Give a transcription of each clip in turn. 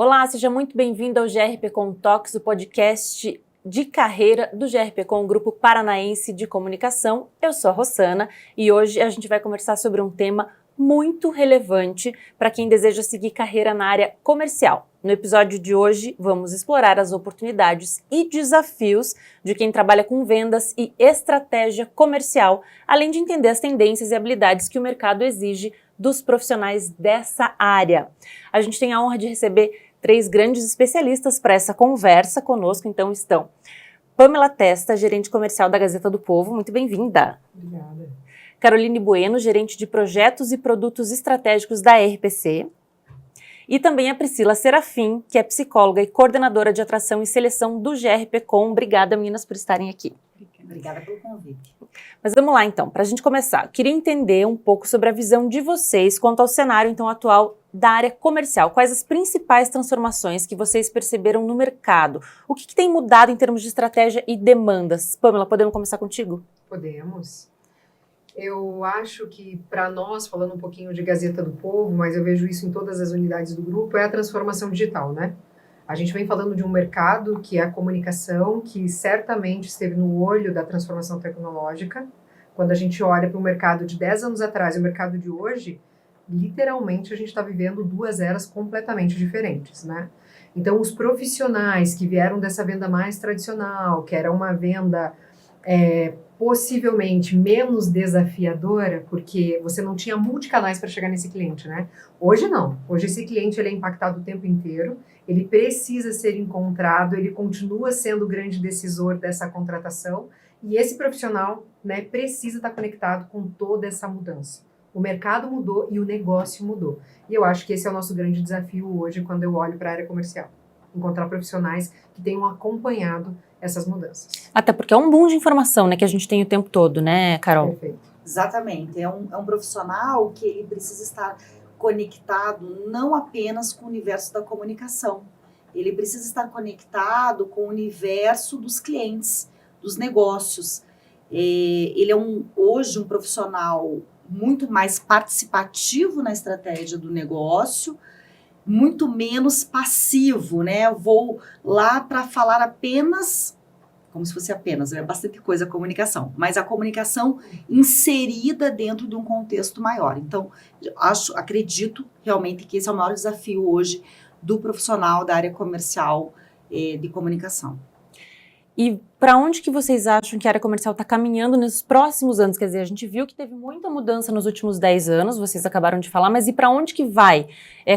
Olá, seja muito bem-vindo ao GRPcom Talks, o podcast de carreira do GRPcom, Grupo Paranaense de Comunicação. Eu sou a Rossana e hoje a gente vai conversar sobre um tema muito relevante para quem deseja seguir carreira na área comercial. No episódio de hoje, vamos explorar as oportunidades e desafios de quem trabalha com vendas e estratégia comercial, além de entender as tendências e habilidades que o mercado exige dos profissionais dessa área. A gente tem a honra de receber 3 grandes especialistas para essa conversa conosco, então estão Pamela Testa, gerente comercial da Gazeta do Povo, muito bem-vinda. Obrigada. Caroline Bueno, gerente de projetos e produtos estratégicos da RPC. E também a Priscila Serafim, que é psicóloga e coordenadora de atração e seleção do GRPcom. Obrigada, meninas, por estarem aqui. Obrigada pelo convite. Mas vamos lá, então. Para a gente começar, queria entender um pouco sobre a visão de vocês quanto ao cenário, então, atual da área comercial. Quais as principais transformações que vocês perceberam no mercado? O que tem mudado em termos de estratégia e demandas? Pamela, podemos começar contigo? Podemos. Eu acho que, para nós, falando um pouquinho de Gazeta do Povo, mas eu vejo isso em todas as unidades do grupo, é a transformação digital, né? A gente vem falando de um mercado que é a comunicação, que certamente esteve no olho da transformação tecnológica. Quando a gente olha para o mercado de 10 anos atrás e o mercado de hoje, literalmente a gente está vivendo 2 eras completamente diferentes, né? Então, os profissionais que vieram dessa venda mais tradicional, que era uma venda possivelmente menos desafiadora, porque você não tinha multicanais para chegar nesse cliente, né? Hoje não. Hoje esse cliente ele é impactado o tempo inteiro, ele precisa ser encontrado, ele continua sendo o grande decisor dessa contratação e esse profissional, né, precisa estar conectado com toda essa mudança. O mercado mudou e o negócio mudou. E eu acho que esse é o nosso grande desafio hoje quando eu olho para a área comercial. Encontrar profissionais que tenham acompanhado essas mudanças. Até porque é um boom de informação, né, que a gente tem o tempo todo, né, Carol? Perfeito. Exatamente. É um profissional que ele precisa estar conectado não apenas com o universo da comunicação. Ele precisa estar conectado com o universo dos clientes, dos negócios. Ele é hoje um profissional muito mais participativo na estratégia do negócio, muito menos passivo, né? Eu vou lá para falar apenas, como se fosse apenas, é bastante coisa a comunicação, mas a comunicação inserida dentro de um contexto maior. Então, acredito realmente que esse é o maior desafio hoje do profissional da área comercial de comunicação. E para onde que vocês acham que a área comercial está caminhando nesses próximos anos? Quer dizer, a gente viu que teve muita mudança nos últimos 10 anos, vocês acabaram de falar, mas e para onde que vai?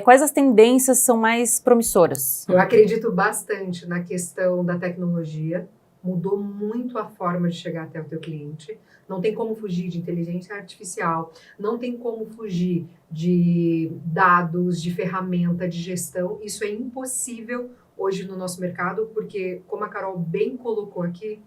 Quais as tendências são mais promissoras? Eu acredito bastante na questão da tecnologia, mudou muito a forma de chegar até o teu cliente, não tem como fugir de inteligência artificial, não tem como fugir de dados, de ferramenta, de gestão, isso é impossível hoje no nosso mercado, porque, como a Carol bem colocou aqui,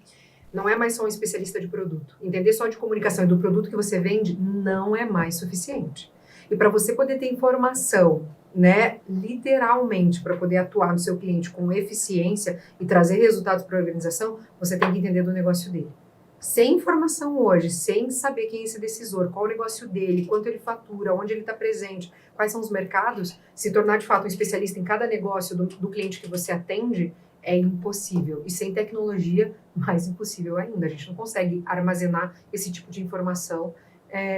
não é mais só um especialista de produto. Entender só de comunicação e do produto que você vende não é mais suficiente. E para você poder ter informação, né, literalmente, para poder atuar no seu cliente com eficiência e trazer resultados para a organização, você tem que entender do negócio dele. Sem informação hoje, sem saber quem é esse decisor, qual o negócio dele, quanto ele fatura, onde ele está presente, quais são os mercados, se tornar de fato um especialista em cada negócio do cliente que você atende, é impossível. E sem tecnologia, mais impossível ainda. A gente não consegue armazenar esse tipo de informação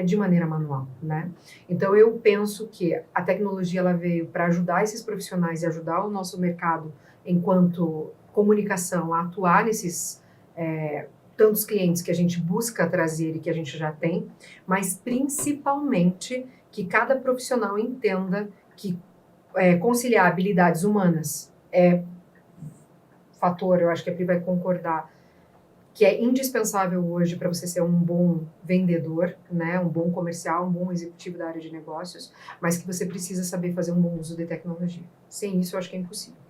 de maneira manual, né? Então, eu penso que a tecnologia ela veio para ajudar esses profissionais e ajudar o nosso mercado enquanto comunicação a atuar nesses tantos clientes que a gente busca trazer e que a gente já tem, mas principalmente que cada profissional entenda que conciliar habilidades humanas é fator, eu acho que a Pri vai concordar, que é indispensável hoje para você ser um bom vendedor, né, um bom comercial, um bom executivo da área de negócios, mas que você precisa saber fazer um bom uso de tecnologia. Sem isso, eu acho que é impossível.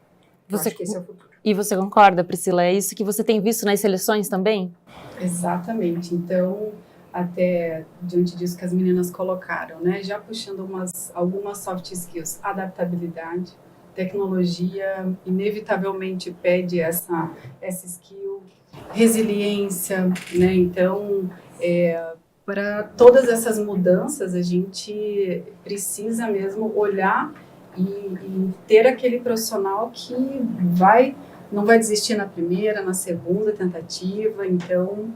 Eu acho que esse é o futuro. E você concorda, Priscila? É isso que você tem visto nas seleções também? Exatamente. Então, até diante disso que as meninas colocaram, né? Já puxando algumas soft skills, adaptabilidade, tecnologia inevitavelmente pede essa skill, resiliência, né? Então, para todas essas mudanças, a gente precisa mesmo olhar e ter aquele profissional que não vai desistir na primeira, na segunda tentativa. Então,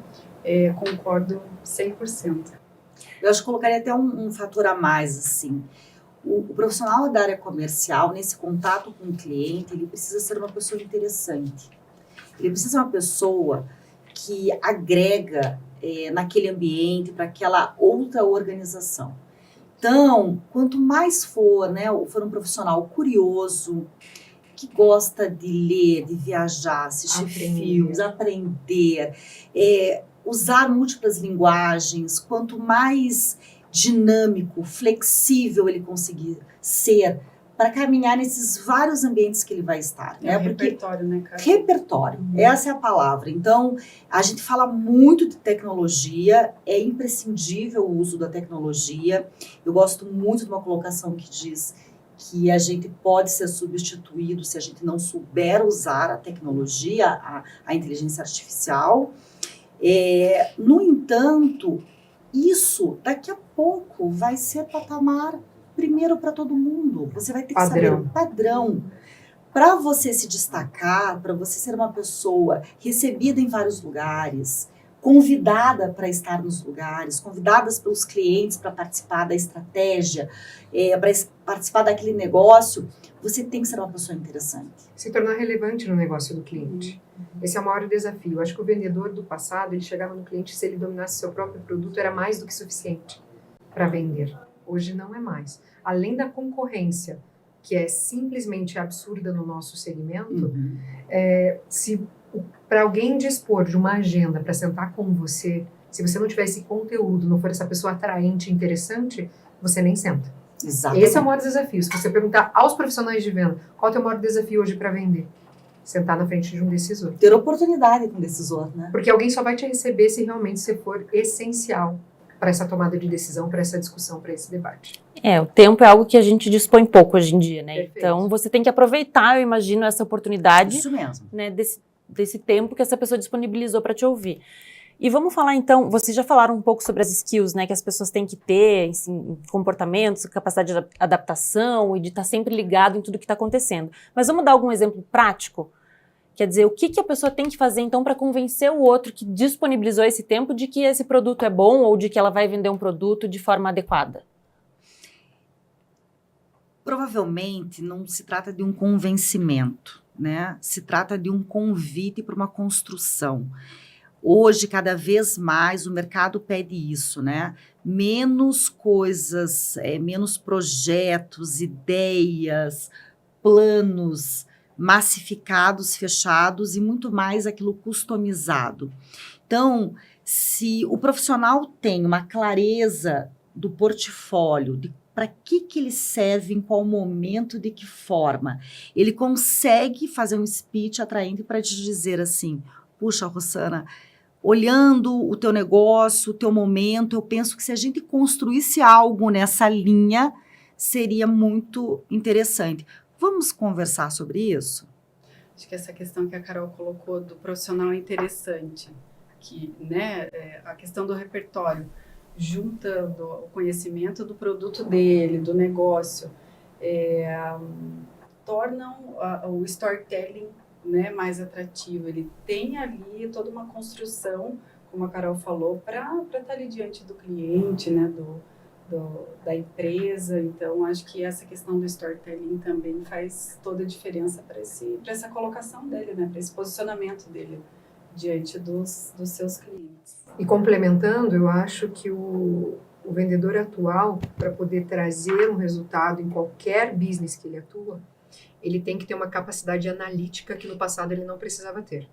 concordo 100%. Eu acho que colocaria até um fator a mais, assim. O profissional da área comercial, nesse contato com o cliente, ele precisa ser uma pessoa interessante. Ele precisa ser uma pessoa que agrega naquele ambiente, para aquela outra organização. Então, quanto mais for um profissional curioso, que gosta de ler, de viajar, assistir filmes, aprender, usar múltiplas linguagens, quanto mais dinâmico, flexível ele conseguir ser para caminhar nesses vários ambientes que ele vai estar. Repertório, né, Carol? Repertório, essa é a palavra. Então, a gente fala muito de tecnologia, é imprescindível o uso da tecnologia. Eu gosto muito de uma colocação que diz que a gente pode ser substituído se a gente não souber usar a tecnologia, a inteligência artificial. No entanto, isso daqui a pouco vai ser patamar primeiro para todo mundo. Você vai ter que saber o padrão. Para você se destacar, para você ser uma pessoa recebida em vários lugares, convidada para estar nos lugares, convidadas pelos clientes para participar da estratégia, para participar daquele negócio, você tem que ser uma pessoa interessante. Se tornar relevante no negócio do cliente. Esse é o maior desafio. Eu acho que o vendedor do passado, ele chegava no cliente, se ele dominasse seu próprio produto, era mais do que suficiente para vender. Hoje não é mais. Além da concorrência, que é simplesmente absurda no nosso segmento, se para alguém dispor de uma agenda para sentar com você, se você não tiver esse conteúdo, não for essa pessoa atraente e interessante, você nem senta. Exatamente. Esse é o maior desafio. Se você perguntar aos profissionais de venda, qual é o teu maior desafio hoje para vender? Sentar na frente de um decisor. Ter oportunidade com o decisor, né? Porque alguém só vai te receber se realmente você for essencial para essa tomada de decisão, para essa discussão, para esse debate. O tempo é algo que a gente dispõe pouco hoje em dia, né? Perfeito. Então, você tem que aproveitar, eu imagino, essa oportunidade. Isso mesmo. Né, desse tempo que essa pessoa disponibilizou para te ouvir. E vamos falar então, vocês já falaram um pouco sobre as skills, né, que as pessoas têm que ter, assim, comportamentos, capacidade de adaptação e de estar sempre ligado em tudo que está acontecendo. Mas vamos dar algum exemplo prático? Quer dizer, o que a pessoa tem que fazer então para convencer o outro que disponibilizou esse tempo de que esse produto é bom ou de que ela vai vender um produto de forma adequada? Provavelmente não se trata de um convencimento, né? Se trata de um convite para uma construção. Hoje, cada vez mais, o mercado pede isso, né? Menos coisas, menos projetos, ideias, planos massificados, fechados e muito mais aquilo customizado. Então, se o profissional tem uma clareza do portfólio, de para que ele serve, em qual momento, de que forma, ele consegue fazer um speech atraente para te dizer assim, puxa, Rossana, olhando o teu negócio, o teu momento, eu penso que se a gente construísse algo nessa linha, seria muito interessante. Vamos conversar sobre isso? Acho que essa questão que a Carol colocou do profissional é interessante, que, né, a questão do repertório, junta o conhecimento do produto dele, do negócio, tornam o storytelling, né, mais atrativo. Ele tem ali toda uma construção, como a Carol falou, para estar ali diante do cliente, né, da empresa. Então, acho que essa questão do storytelling também faz toda a diferença para essa colocação dele, né, para esse posicionamento dele diante dos seus clientes. E complementando, eu acho que o vendedor atual, para poder trazer um resultado em qualquer business que ele atua, ele tem que ter uma capacidade analítica que no passado ele não precisava ter.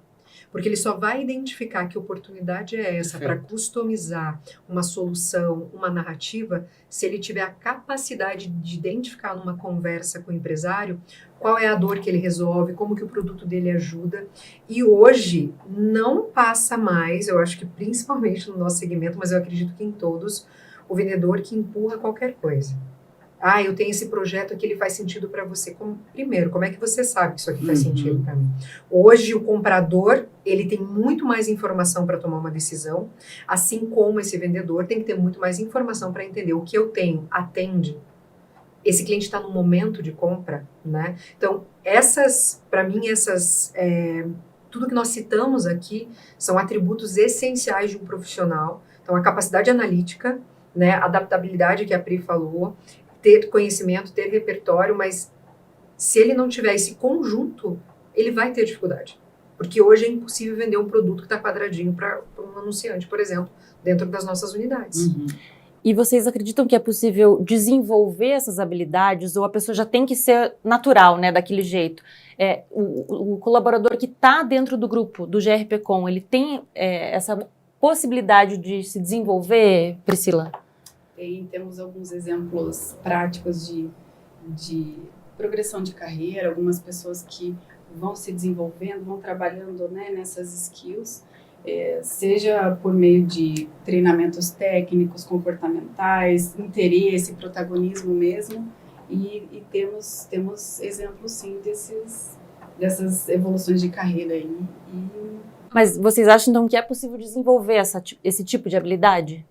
Porque ele só vai identificar que oportunidade é essa para customizar uma solução, uma narrativa, se ele tiver a capacidade de identificar numa conversa com o empresário qual é a dor que ele resolve, como que o produto dele ajuda. E hoje não passa mais, eu acho que principalmente no nosso segmento, mas eu acredito que em todos, o vendedor que empurra qualquer coisa. Ah, eu tenho esse projeto aqui, ele faz sentido para você. Primeiro, como é que você sabe que isso aqui faz sentido para mim? Hoje, o comprador, ele tem muito mais informação para tomar uma decisão, assim como esse vendedor tem que ter muito mais informação para entender o que eu tenho atende esse cliente está no momento de compra, né? Então, para mim, tudo que nós citamos aqui são atributos essenciais de um profissional. Então, a capacidade analítica, né, a adaptabilidade que a Pri falou, ter conhecimento, ter repertório, mas se ele não tiver esse conjunto, ele vai ter dificuldade. Porque hoje é impossível vender um produto que está quadradinho para um anunciante, por exemplo, dentro das nossas unidades. Uhum. E vocês acreditam que é possível desenvolver essas habilidades ou a pessoa já tem que ser natural, né, daquele jeito? O colaborador que está dentro do grupo do GRPcom, ele tem essa possibilidade de se desenvolver, Priscila? Temos alguns exemplos práticos de progressão de carreira, algumas pessoas que vão se desenvolvendo, vão trabalhando, né, nessas skills, seja por meio de treinamentos técnicos, comportamentais, interesse, protagonismo mesmo, e temos exemplos sim dessas evoluções de carreira aí. Mas vocês acham então que é possível desenvolver esse tipo de habilidade?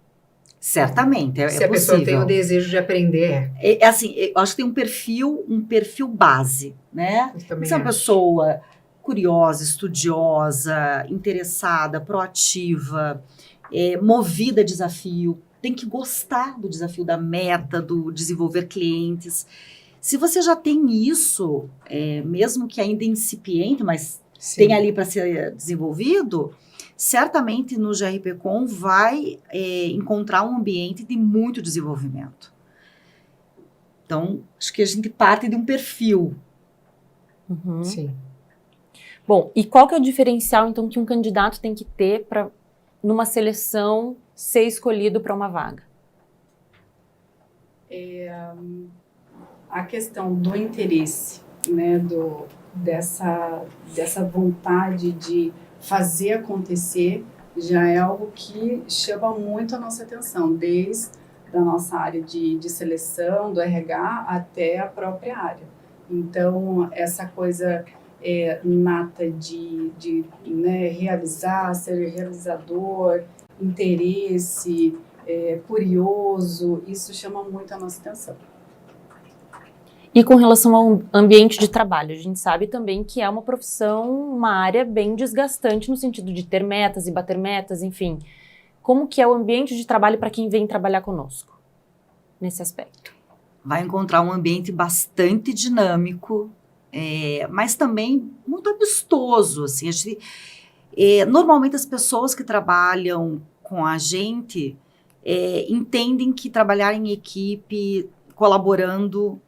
Certamente, Se a pessoa tem o desejo de aprender, assim, eu acho que tem um perfil base, né? eu também Se é uma acho. pessoa curiosa, estudiosa, interessada, proativa, movida a desafio, tem que gostar do desafio, da meta, do desenvolver clientes. Se você já tem isso, mesmo que ainda incipiente, mas Sim. tem ali para ser desenvolvido, certamente no GRPcom vai encontrar um ambiente de muito desenvolvimento. Então, acho que a gente parte de um perfil. Uhum. Sim. Bom, e qual que é o diferencial, então, que um candidato tem que ter para, numa seleção, ser escolhido para uma vaga? A questão do interesse, né, dessa vontade de fazer acontecer, já é algo que chama muito a nossa atenção, desde a nossa área de seleção, do RH, até a própria área. Então, essa coisa nata de né, realizar, ser realizador, interesse, curioso, isso chama muito a nossa atenção. E com relação ao ambiente de trabalho, a gente sabe também que é uma profissão, uma área bem desgastante no sentido de ter metas e bater metas, enfim. Como que é o ambiente de trabalho para quem vem trabalhar conosco, nesse aspecto? Vai encontrar um ambiente bastante dinâmico, mas também muito amistoso. Assim, normalmente as pessoas que trabalham com a gente entendem que trabalhar em equipe, colaborando,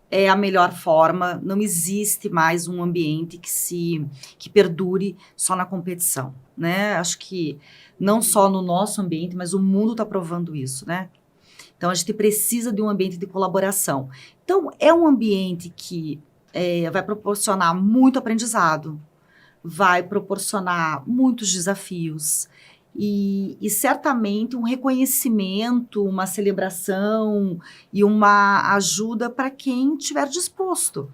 é a melhor forma. Não existe mais um ambiente que perdure só na competição, né? Acho que não só no nosso ambiente, mas o mundo está provando isso, né? Então, a gente precisa de um ambiente de colaboração. Então, é um ambiente que vai proporcionar muito aprendizado, vai proporcionar muitos desafios e certamente um reconhecimento, uma celebração e uma ajuda para quem estiver disposto.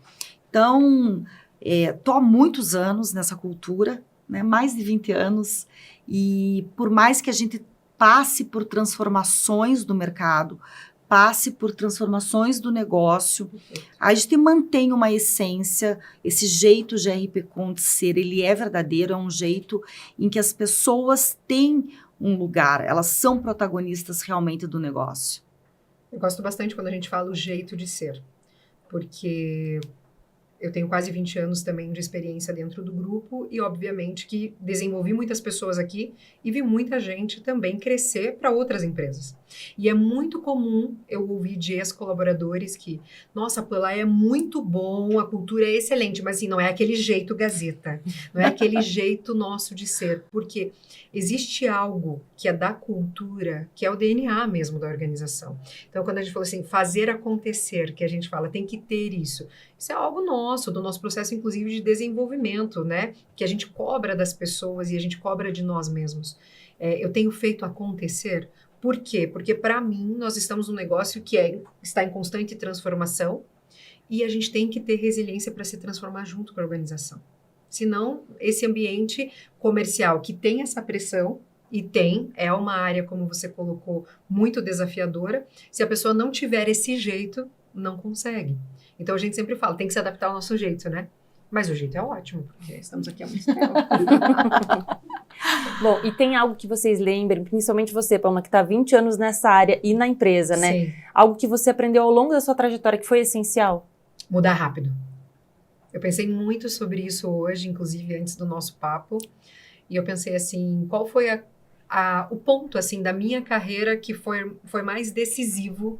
Então, estou há muitos anos nessa cultura, né, mais de 20 anos, e por mais que a gente passe por transformações do mercado, passe por transformações do negócio, a gente mantém uma essência, esse jeito GRPcom de ser, ele é verdadeiro, é um jeito em que as pessoas têm um lugar, elas são protagonistas realmente do negócio. Eu gosto bastante quando a gente fala o jeito de ser, porque eu tenho quase 20 anos também de experiência dentro do grupo e, obviamente, que desenvolvi muitas pessoas aqui e vi muita gente também crescer para outras empresas. E é muito comum eu ouvir de ex-colaboradores que, nossa, pô, lá é muito bom, a cultura é excelente, mas assim, não é aquele jeito gazeta, não é aquele jeito nosso de ser, porque existe algo que é da cultura, que é o DNA mesmo da organização. Então, quando a gente fala assim, fazer acontecer, que a gente fala, tem que ter isso é algo nosso, do nosso processo, inclusive, de desenvolvimento, né? Que a gente cobra das pessoas e a gente cobra de nós mesmos. Eu tenho feito acontecer. Por quê? Porque, para mim, nós estamos num negócio que está em constante transformação e a gente tem que ter resiliência para se transformar junto com a organização. Senão, esse ambiente comercial que tem essa pressão, e é uma área, como você colocou, muito desafiadora, se a pessoa não tiver esse jeito, não consegue. Então a gente sempre fala, tem que se adaptar ao nosso jeito, né? Mas o jeito é ótimo, porque estamos aqui há muito tempo. Bom, e tem algo que vocês lembrem, principalmente você, Palma, que está há 20 anos nessa área e na empresa, né? Sim. Algo que você aprendeu ao longo da sua trajetória que foi essencial? Mudar rápido. Eu pensei muito sobre isso hoje, inclusive antes do nosso papo, e eu pensei assim, qual foi o ponto assim da minha carreira que foi mais decisivo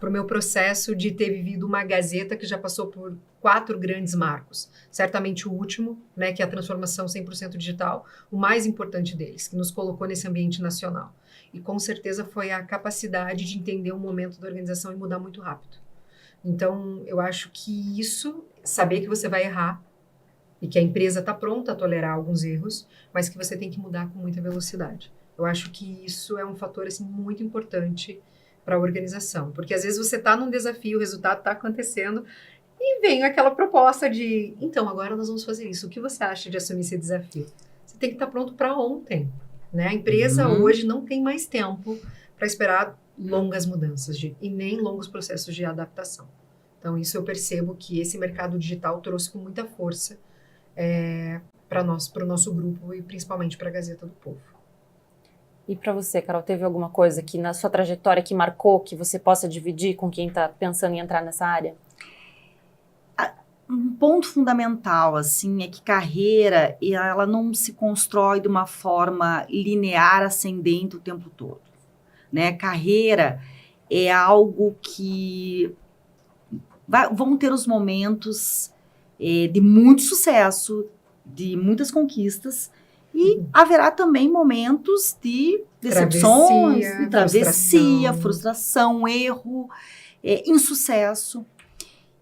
para o meu processo de ter vivido uma Gazeta que já passou por 4 grandes marcos. Certamente o último, né, que é a transformação 100% digital, o mais importante deles, que nos colocou nesse ambiente nacional. E com certeza foi a capacidade de entender o momento da organização e mudar muito rápido. Então, eu acho que isso, saber que você vai errar e que a empresa está pronta a tolerar alguns erros, mas que você tem que mudar com muita velocidade. Eu acho que isso é um fator assim, muito importante para a organização, porque às vezes você está num desafio, o resultado está acontecendo e vem aquela proposta de, então, agora nós vamos fazer isso. O que você acha de assumir esse desafio? Você tem que estar pronto para ontem, né? A empresa hoje não tem mais tempo para esperar longas mudanças e nem longos processos de adaptação. Então, isso eu percebo que esse mercado digital trouxe com muita força para o nosso grupo e principalmente para a Gazeta do Povo. E para você, Carol, teve alguma coisa que na sua trajetória que marcou, que você possa dividir com quem está pensando em entrar nessa área? Um ponto fundamental, assim, é que carreira, ela não se constrói de uma forma linear, ascendente o tempo todo, né? Carreira é algo que vão ter os momentos de muito sucesso, de muitas conquistas, e haverá também momentos de decepções, de travessia, frustração, erro, insucesso.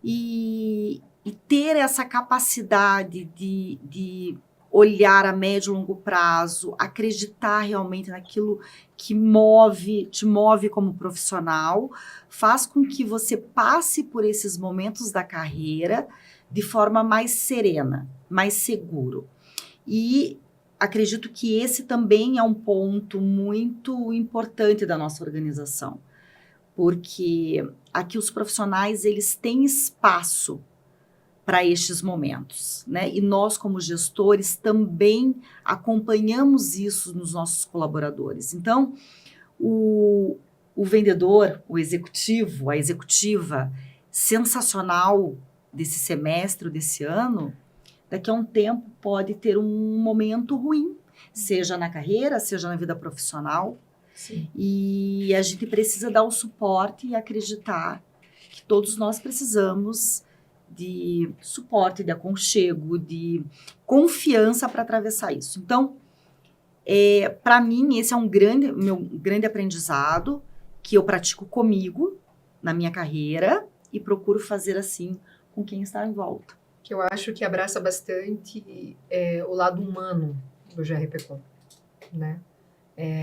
E ter essa capacidade de olhar a médio e longo prazo, acreditar realmente naquilo que te move como profissional, faz com que você passe por esses momentos da carreira de forma mais serena, mais seguro. E acredito que esse também é um ponto muito importante da nossa organização, porque aqui os profissionais, eles têm espaço para estes momentos, né? E nós, como gestores, também acompanhamos isso nos nossos colaboradores. Então, o vendedor, o executivo, a executiva sensacional desse semestre, desse ano, daqui a um tempo pode ter um momento ruim, seja na carreira, seja na vida profissional. Sim. E a gente precisa dar o suporte e acreditar que todos nós precisamos de suporte, de aconchego, de confiança para atravessar isso. Então, para mim, esse é meu grande aprendizado que eu pratico comigo, na minha carreira, e procuro fazer assim com quem está em volta. Que eu acho que abraça bastante o lado humano do GRPcom, né?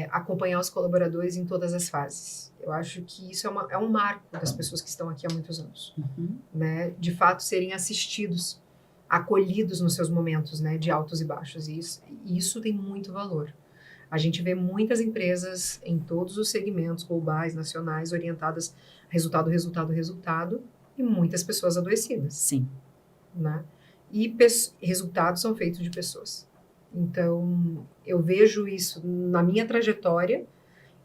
Acompanhar os colaboradores em todas as fases. Eu acho que isso é um marco das pessoas que estão aqui há muitos anos, né? De fato, serem assistidos, acolhidos nos seus momentos, né? De altos e baixos. E isso tem muito valor. A gente vê muitas empresas em todos os segmentos globais, nacionais, orientadas a resultado, e muitas pessoas adoecidas. Sim. Né? E resultados são feitos de pessoas. Então, eu vejo isso na minha trajetória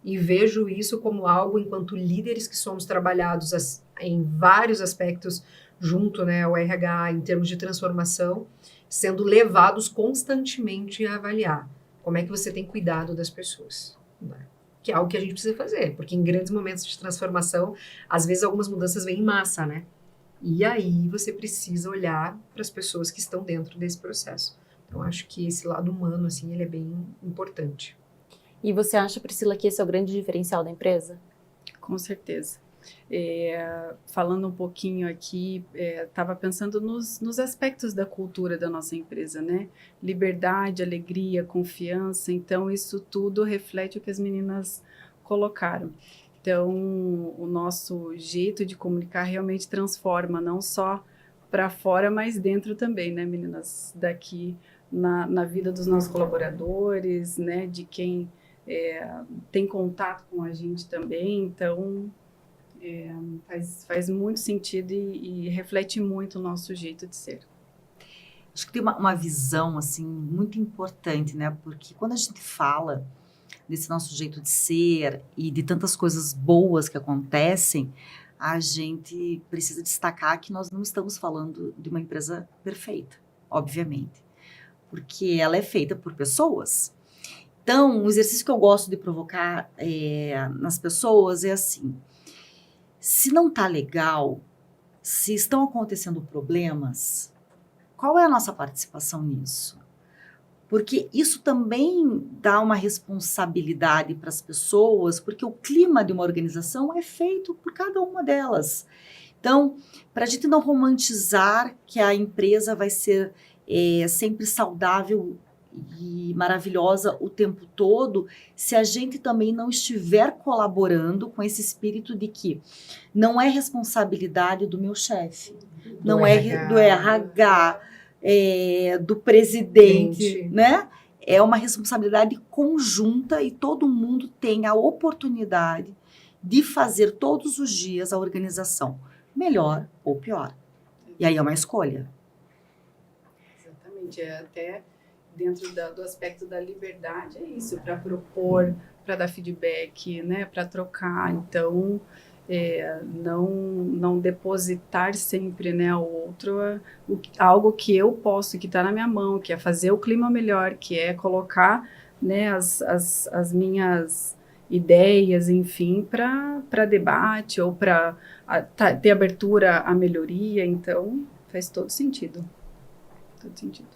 e vejo isso como algo, enquanto líderes que somos trabalhados em vários aspectos junto, né, ao RH, em termos de transformação, sendo levados constantemente a avaliar como é que você tem cuidado das pessoas, né? Que é algo que a gente precisa fazer, porque em grandes momentos de transformação, às vezes algumas mudanças vêm em massa, né? E aí você precisa olhar para as pessoas que estão dentro desse processo. Então, acho que esse lado humano, assim, ele é bem importante. E você acha, Priscila, que esse é o grande diferencial da empresa? Com certeza. Falando um pouquinho aqui, estava pensando nos aspectos da cultura da nossa empresa, né? Liberdade, alegria, confiança. Então, isso tudo reflete o que as meninas colocaram. Então, o nosso jeito de comunicar realmente transforma, não só para fora, mas dentro também, né, meninas? Daqui na vida dos nossos colaboradores, né, de quem tem contato com a gente também. Então, Faz muito sentido e reflete muito o nosso jeito de ser. Acho que tem uma visão, assim, muito importante, né? Porque quando a gente fala desse nosso jeito de ser e de tantas coisas boas que acontecem, a gente precisa destacar que nós não estamos falando de uma empresa perfeita, obviamente, porque ela é feita por pessoas. Então, o exercício que eu gosto de provocar nas pessoas é assim: se não está legal, se estão acontecendo problemas, qual é a nossa participação nisso? Porque isso também dá uma responsabilidade para as pessoas, porque o clima de uma organização é feito por cada uma delas. Então, para a gente não romantizar que a empresa vai ser sempre saudável e maravilhosa o tempo todo, se a gente também não estiver colaborando com esse espírito de que não é responsabilidade do meu chefe, não é do RH, do presidente, né? É uma responsabilidade conjunta e todo mundo tem a oportunidade de fazer todos os dias a organização melhor ou pior. E aí é uma escolha. Exatamente, até dentro do aspecto da liberdade, é isso, para propor, para dar feedback, né, para trocar. Então, não depositar sempre, né, ao outro algo que eu posso, que está na minha mão, que é fazer o clima melhor, que é colocar, né, as minhas ideias, enfim, para debate ou para ter abertura à melhoria. Então, faz todo sentido. Todo sentido.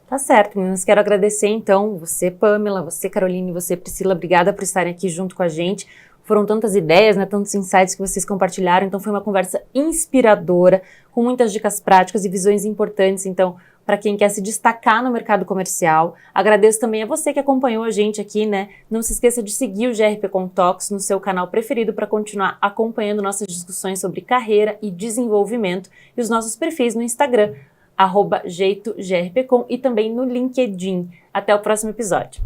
Tá certo, meninas. Quero agradecer, então, você, Pamela, você, Caroline, você, Priscila, obrigada por estarem aqui junto com a gente. Foram tantas ideias, né, tantos insights que vocês compartilharam, então foi uma conversa inspiradora, com muitas dicas práticas e visões importantes, então, para quem quer se destacar no mercado comercial. Agradeço também a você que acompanhou a gente aqui, né? Não se esqueça de seguir o GRP Com Talks no seu canal preferido para continuar acompanhando nossas discussões sobre carreira e desenvolvimento e os nossos perfis no Instagram, @jeitogrpcom, e também no LinkedIn. Até o próximo episódio.